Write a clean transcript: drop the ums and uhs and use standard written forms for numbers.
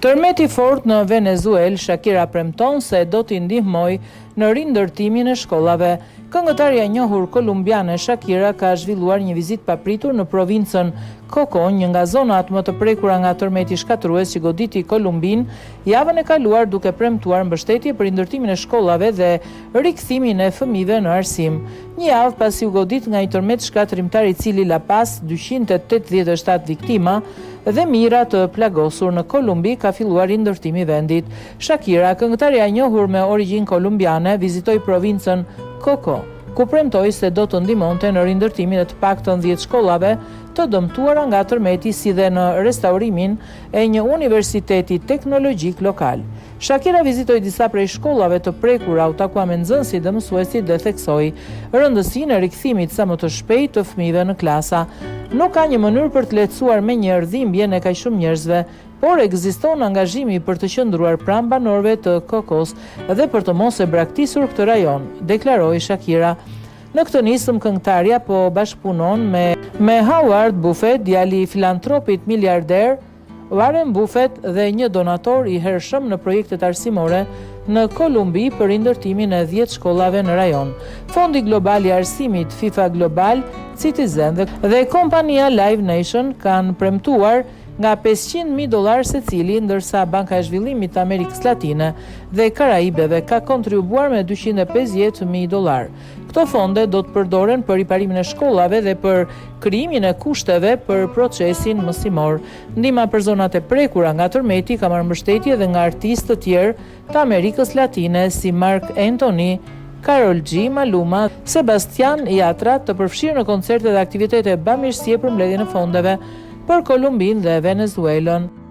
Tërmeti fort në Venezuel, Shakira premton se do t'i ndihmoj në rindërtimin e shkollave. Këngëtarja e njohur kolumbiane Shakira ka zhvilluar një vizitë papritur në provincën Coco, një nga zonat më të prekura nga tërmeti shkatrues që goditi Kolumbin, javën e kaluar duke premtuar mbështetje për rindërtimin e shkollave dhe rikthimin e fëmijëve në arsim. Një javë pasi u godit nga një tërmet shkatrimtar i cili la pas 287 viktima dhe mijëra të plagosur në Kolumbi, ka filluar rindërtimi i vendit. Shakira, këngëtarja e njohur me origjinë kolumbiane, vizitoi provincën Coco, ku premtoi se do të ndihmonte në rindërtimin e të paktën 10 shkollave të dëmtuara nga tërmeti, si dhe në restaurimin e një universiteti teknologjik lokal. Shakira vizitoi disa prej shkollave të prekura, u takua me nxënësit dhe mësuesit dhe theksoi rëndësinë e rikthimit sa më të shpejtë të fëmijëve në klasa. Nuk ka një mënyrë për të lehtësuar me një dhimbjen e kaq shumë njerëzve, por ekziston angazhimi për të qëndruar pranë banorëve të Kokos dhe për të mos e braktisur këtë rajon, deklaroi Shakira. Në këtë nisëm, këngëtarja po bashkëpunon me Howard Buffett, djali i filantropit miliarder Warren Buffett dhe një donator i hershëm në projektet arsimore në Kolumbi për rindërtimin e 10 shkollave në rajon. Fondi Global i Arsimit FIFA Global Citizen dhe kompania Live Nation kanë premtuar nga $500.000 secili, ndërsa Banka e Zhvillimit të Amerikës Latine dhe Karaibeve ka kontribuar me $250.000. Këto fonde do të përdoren për riparimin e shkollave dhe për krijimin e kushteve për procesin mësimor. Ndihma për zonat e prekura nga tërmeti ka marrë mbështetje dhe nga artistë të tjerë të Amerikës Latine si Mark Anthony, Karol G, Maluma, Sebastian Yatra, të përfshirë në koncerte dhe aktivitete bamirësie për mbledhjen e fondeve për Kolumbin dhe Venezuelën.